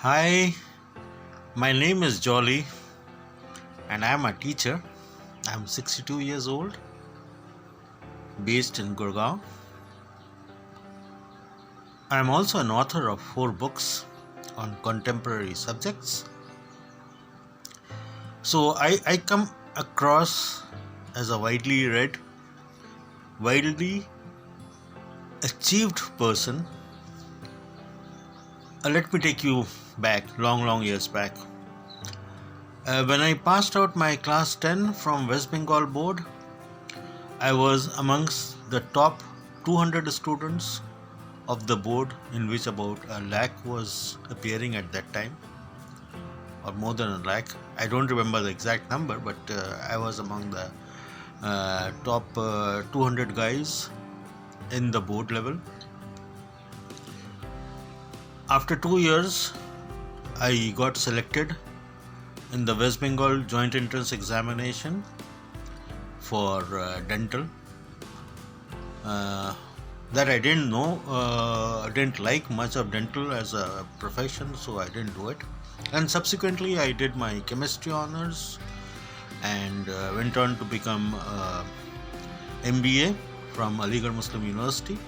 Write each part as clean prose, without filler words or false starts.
Hi, my name is Jolly and I am a teacher. I'm 62 years old, based in Gurgaon. I am also an author of 4 books on contemporary subjects. So I come across as a widely read, widely achieved person. Let me take you back, long years back. When I passed out my class 10 from West Bengal board, I was amongst the top 200 students of the board, in which about a lakh was appearing at that time, or more than a lakh. I don't remember the exact number, but I was among the top 200 guys in the board level. After 2 years, I got selected in the West Bengal Joint Entrance Examination for dental. That I didn't know, didn't like much of dental as a profession, so I didn't do it. And subsequently, I did my chemistry honors and went on to become MBA from Aligarh Muslim University,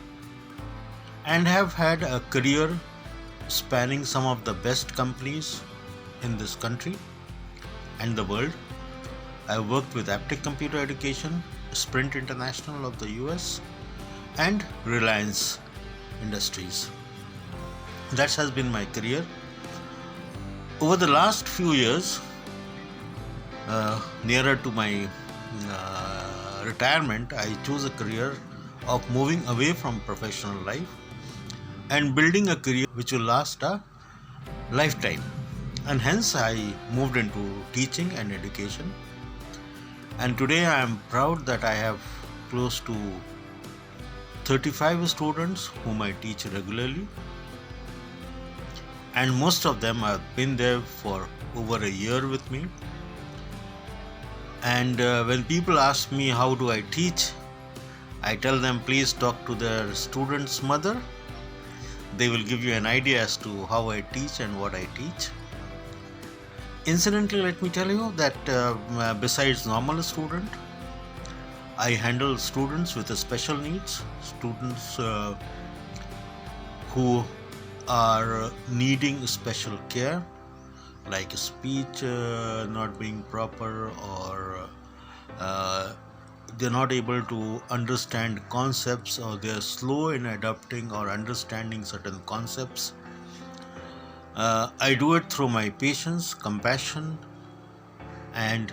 and have had a career spanning some of the best companies in this country and the world. I worked with Aptic Computer Education, Sprint International of the US, and Reliance Industries. That has been my career. Over the last few years, nearer to my retirement, I chose a career of moving away from professional life and building a career which will last a lifetime. And hence I moved into teaching and education. And today I am proud that I have close to 35 students whom I teach regularly, and most of them have been there for over a year with me. And when people ask me how do I teach, I tell them please talk to their student's mother. They will give you an idea as to how I teach and what I teach. Incidentally, let me tell you that besides normal student, I handle students with special needs, students who are needing special care, like speech not being proper, or they're not able to understand concepts, or they're slow in adopting or understanding certain concepts. I do it through my patience, compassion, and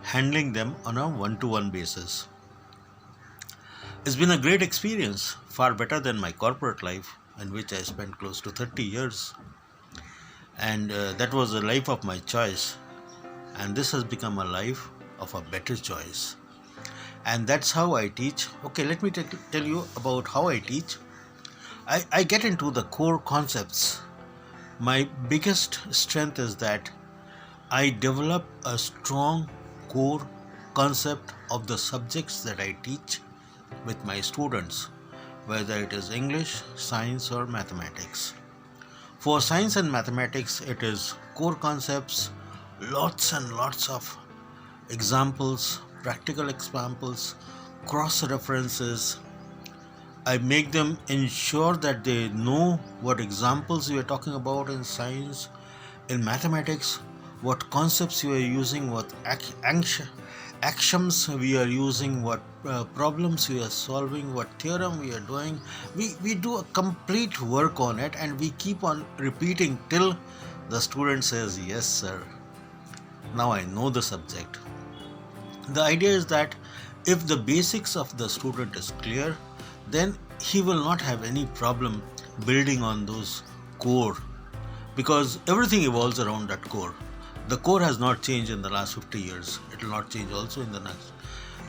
handling them on a one-to-one basis. It's been a great experience, far better than my corporate life, in which I spent close to 30 years. And that was the life of my choice. And this has become a life of a better choice. And that's how I teach. Okay, let me tell you about how I teach. I get into the core concepts. My biggest strength is that I develop a strong core concept of the subjects that I teach with my students, whether it is English, science, or mathematics. For science and mathematics, it is core concepts, lots and lots of examples, practical examples, cross references. I make them ensure that they know what examples we are talking about in science. In mathematics, what concepts we are using, what actions we are using, what problems we are solving, what theorem we are doing. We do a complete work on it, and we keep on repeating till the student says, yes sir, now I know the subject. The idea is that if the basics of the student is clear, then he will not have any problem building on those core, because everything evolves around that core. The core has not changed in the last 50 years. It will not change also in the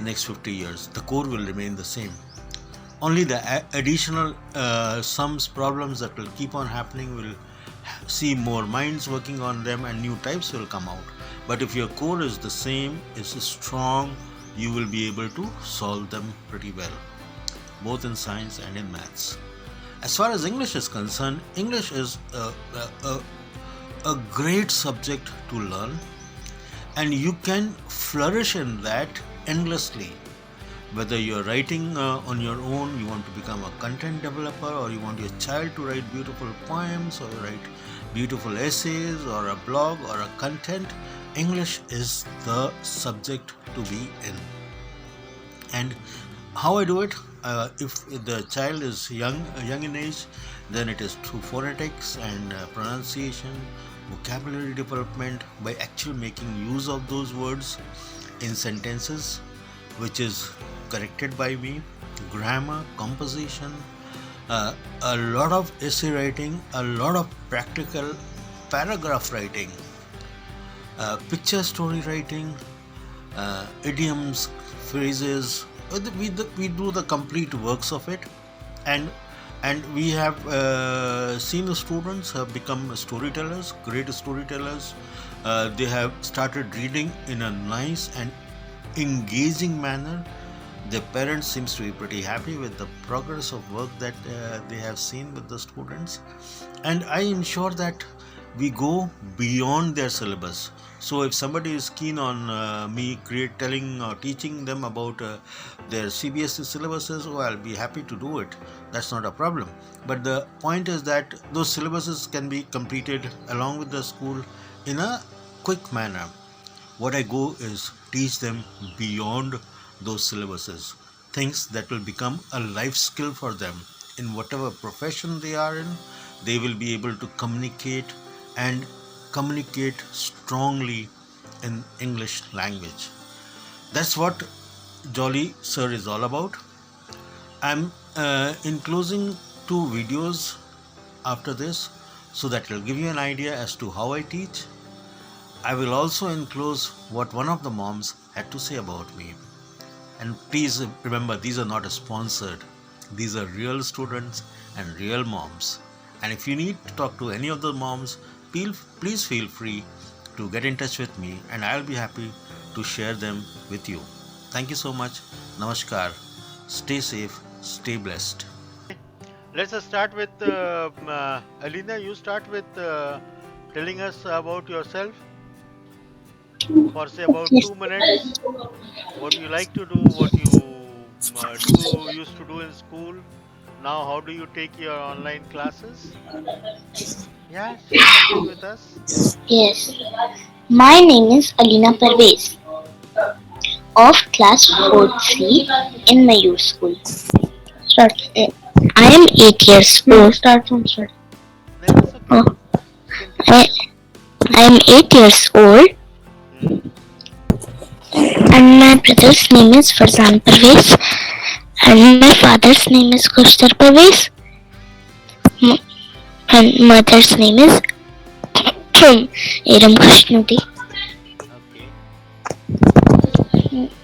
next 50 years. The core will remain the same. Only the additional sums, problems that will keep on happening will see more minds working on them, and new types will come out. But if your core is the same, is strong, you will be able to solve them pretty well, both in science and in maths. As far as English is concerned, English is a great subject to learn, and you can flourish in that endlessly. Whether you're writing on your own, you want to become a content developer, or you want your child to write beautiful poems, or write beautiful essays, or a blog, or a content, English is the subject to be in. And how I do it, if the child is young in age, then it is through phonetics and pronunciation, vocabulary development, by actually making use of those words in sentences, which is corrected by me, grammar, composition, a lot of essay writing, a lot of practical paragraph writing, picture story writing, idioms, phrases. We do the complete works of it, and we have seen the students have become storytellers, great storytellers. They have started reading in a nice and engaging manner. The parents seems to be pretty happy with the progress of work that they have seen with the students, and I ensure that we go beyond their syllabus. So if somebody is keen on me telling or teaching them about their CBSE syllabuses, oh, I'll be happy to do it. That's not a problem. But the point is that those syllabuses can be completed along with the school in a quick manner. What I go is teach them beyond those syllabuses, things that will become a life skill for them in whatever profession they are in. They will be able to communicate, and communicate strongly in English language. That's what Jolly Sir is all about. I'm enclosing two videos after this, so that will give you an idea as to how I teach. I will also enclose what one of the moms had to say about me. And please remember, these are not sponsored. These are real students and real moms. And if you need to talk to any of the moms, please feel free to get in touch with me, and I'll be happy to share them with you. Thank you so much. Namaskar. Stay safe. Stay blessed. Let's start with Alina. You start with telling us about yourself for say about Yes. 2 minutes. What you like to do, what you do used to do in school. Now, how do you take your online classes? Yeah, share something with us. Yes. My name is Alina Parvez of class 4C in Mayur School. Start. I am 8 years old. Start from start. No, that's okay. Oh, You can I, continue. I am 8 years old Hmm. and my brother's name is Farzan Parvez and my father's name is Kushtar Parvez m- and mother's name is Iram Krishnudi. Okay.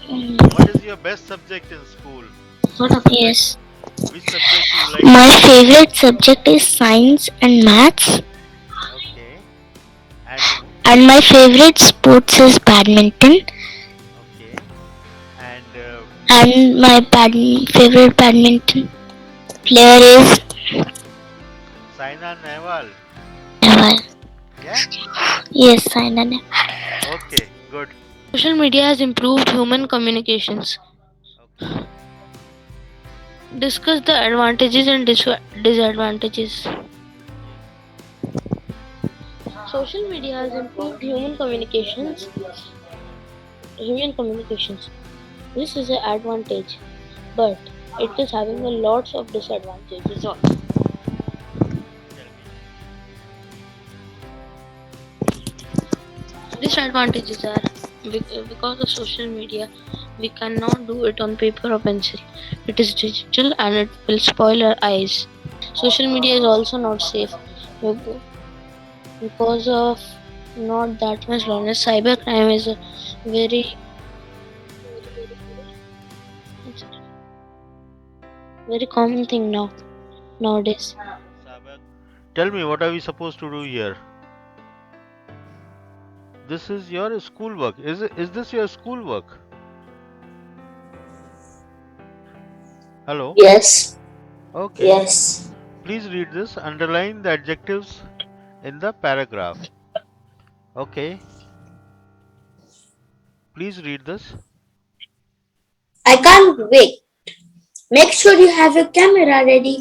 Mm, What is your best subject in school? Which subject? Yes. Which subject you like the My most? favorite subject is science and maths. Okay. And And my favorite sports is badminton. okay. And And my favorite badminton player is Saina Nehwal. Nehwal. Yeah. Yes, Saina Nehwal. Okay. Good. Social media has improved human communications. Okay. Discuss the advantages and disadvantages. Social media has improved human communications. This is an advantage, but it is having a lots of disadvantages. Tell me. Disadvantages are because of social media, we cannot do it on paper or pencil. It is digital and it will spoil our eyes. Social media is also not safe because of not that much awareness. Cybercrime is a very, very common thing nowadays. Sabak. Tell me, what are we supposed to do here? This is your schoolwork. Is this your schoolwork? Hello? Yes, Okay. yes. please read this. Underline the adjectives in the paragraph. Okay, please read this. I can't wait. Make sure you have your camera ready.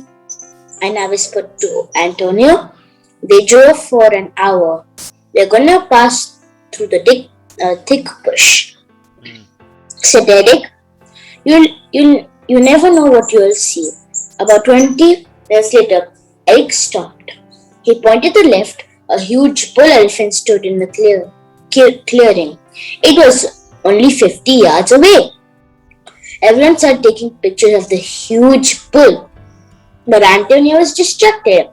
And I whispered to Antonio. They drove for an hour. They're gonna pass through the thick bush, Hmm. said Eric. You never know what you'll see. About 20 minutes later, Eric stopped. He pointed to the left. A huge bull elephant stood in the clearing. It was only 50 yards away. Everyone started taking pictures of the huge bull. But Antonio was distracted.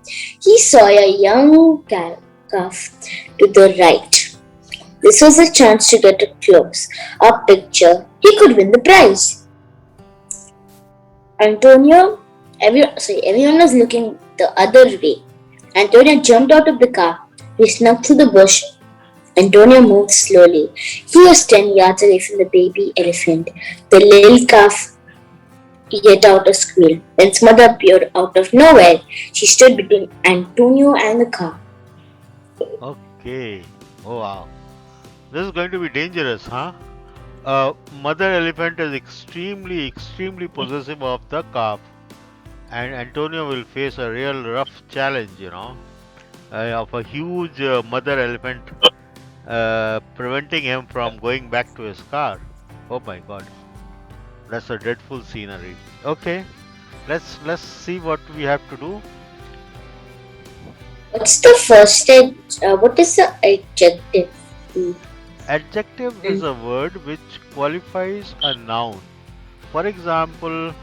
He saw a young calf to the right. This was a chance to get a picture. He could win the prize. Everyone was looking the other way. Antonio jumped out of the car. He snuck through the bush. Antonio moved slowly. He was 10 yards away from the baby elephant. The little calf let out a squeal. Then its mother appeared out of nowhere. She stood between Antonio and the car. Okay. Oh wow. This is going to be dangerous, huh? Mother elephant is extremely possessive of the calf, and Antonio will face a real rough challenge, of a huge mother elephant preventing him from going back to his car. Oh my God, that's a dreadful scenery. Okay, let's see what we have to do. What's the first what is the adjective? Adjective is a word which qualifies a noun. For example,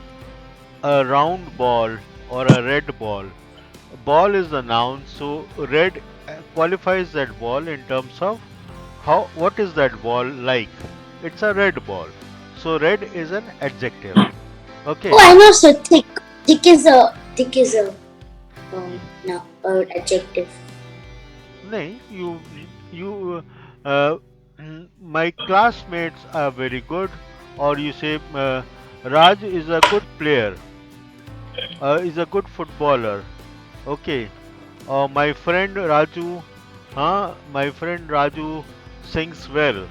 a round ball or a red ball. Ball is the noun, so red qualifies that ball in terms of what is that ball like. It's a red ball, so red is an adjective. Okay. Oh, I know. So thick. Thick is a no adjective. No, you my classmates are very good, or you say Raj is a good player, is a good footballer. Okay. My friend Raju, my friend Raju sings well.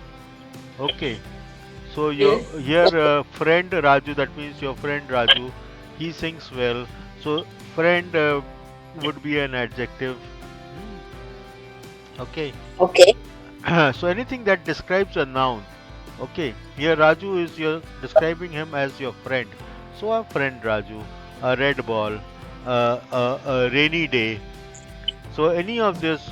Okay. So here friend Raju, that means your friend Raju, he sings well. So friend would be an adjective. Okay. Okay. So anything that describes a noun. Okay. Here Raju is your describing him as your friend. So a friend Raju, a red ball, a rainy day. So any of this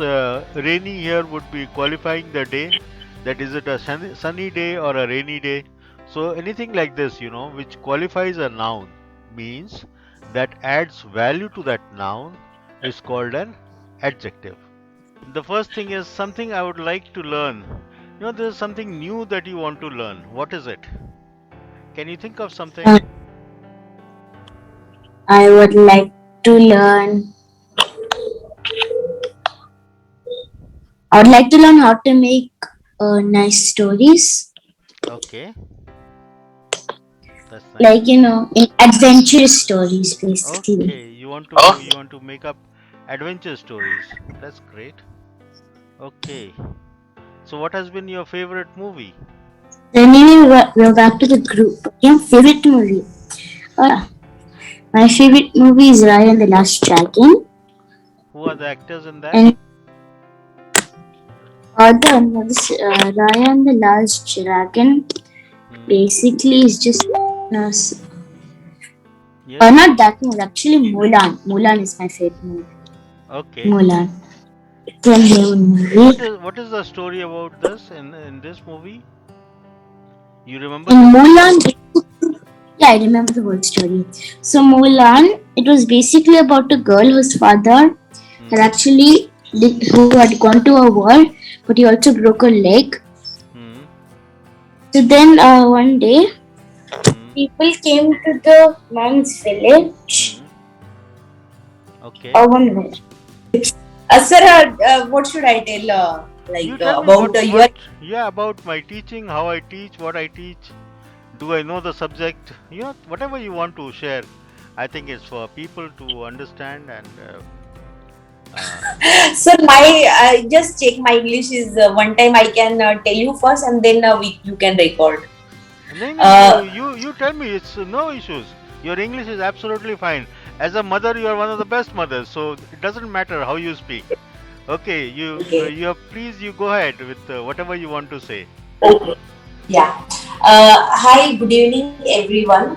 rainy here would be qualifying the day. That is it a sunny day or a rainy day. So anything like this, which qualifies a noun means that adds value to that noun is called an adjective. The first thing is something I would like to learn. There's something new that you want to learn. What is it? Can you think of something? I would like to learn. I would like to learn how to make nice stories. Okay. That's nice. Like adventurous stories, basically. Okay, you want to make up adventure stories. That's great. Okay. So what has been your favorite movie? Then we're back to the group. Okay, favorite movie. My favorite movie is Raya and the Last Dragon. Who are the actors in that? And Raya and the Last Dragon basically is just Yes. not that movie. Actually, Mulan. Mulan is my favorite movie. Okay. Mulan. It's a new movie. What is the story about this in this movie? You remember? In Mulan, yeah, I remember the whole story. So Mulan, it was basically about a girl whose father had actually who had gone to a war, but he also broke a leg. So then one day, people came to the man's village. Okay. One minute. Sir, what should I tell? About your? Yeah, about my teaching, how I teach, what I teach. Do I know the subject? Whatever you want to share. I think it's for people to understand and uh, So my just check my English is one time I can tell you first and then you can record. no, no, Uh, you tell me. It's no issues. Your English is absolutely fine. As a mother, you are one of the best mothers, so it doesn't matter how you speak. Okay, okay. please you go ahead with whatever you want to say. Okay. Yeah. Hi, good evening, everyone.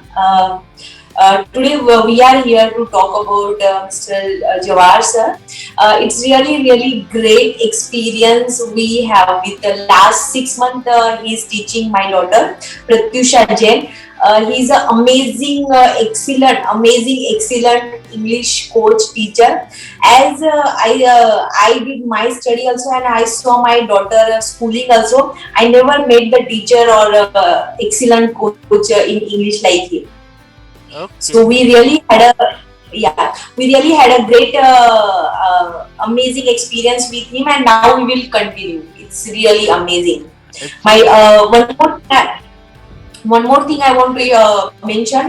Today we are here to talk about Mr. Jawar sir. It's really great experience we have with the last 6 months. He's teaching my daughter Pratyusha Jain. He's an excellent English coach teacher. As I did my study also, and I saw my daughter schooling also. I never met the teacher or excellent coach in English like him. So Okay, we really had a great amazing experience with him, and now we will continue. It's really amazing. it's My one more thing I want to mention.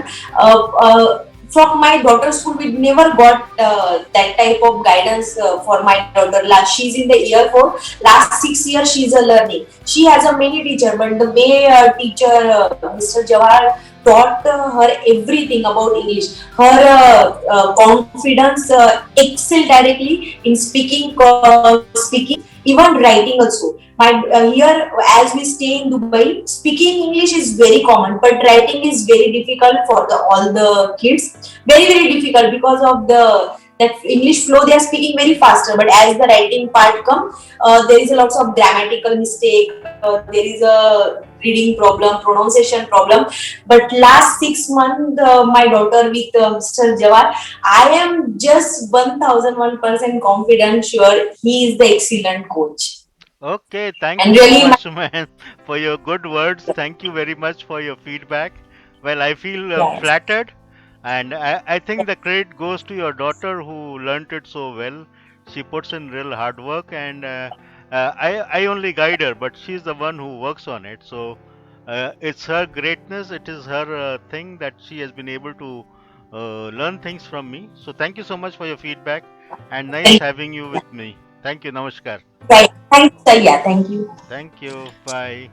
From my daughter's school, we never got that type of guidance for my daughter. She's in the year 4. Last 6 years, she's a learning. She has a many teacher, but the way teacher Mr. Jawahar taught her everything about English. Her confidence excel directly in speaking, even writing also. My here, as we stay in Dubai, speaking English is very common, but writing is very difficult for all the kids. Very difficult because of the that English flow. They are speaking very faster, but as the writing part come, there is a lots of grammatical mistake. There is a reading problem, pronunciation problem. But last 6 months, my daughter with Mr. Jawar, I am just 1001% confident, sure he is the excellent coach. okay. Thank And you so really, much, man, for your good words. Thank you very much for your feedback. Well, I feel yes, flattered, and I think the credit goes to your daughter who learnt it so well. She puts in real hard work, and I only guide her, but she's the one who works on it. So it's her greatness. It is her thing that she has been able to learn things from me. So thank you so much for your feedback, and nice thank having you with me. Thank you. Namaskar. you. Thanks, yeah, thank you. Thank you. Bye.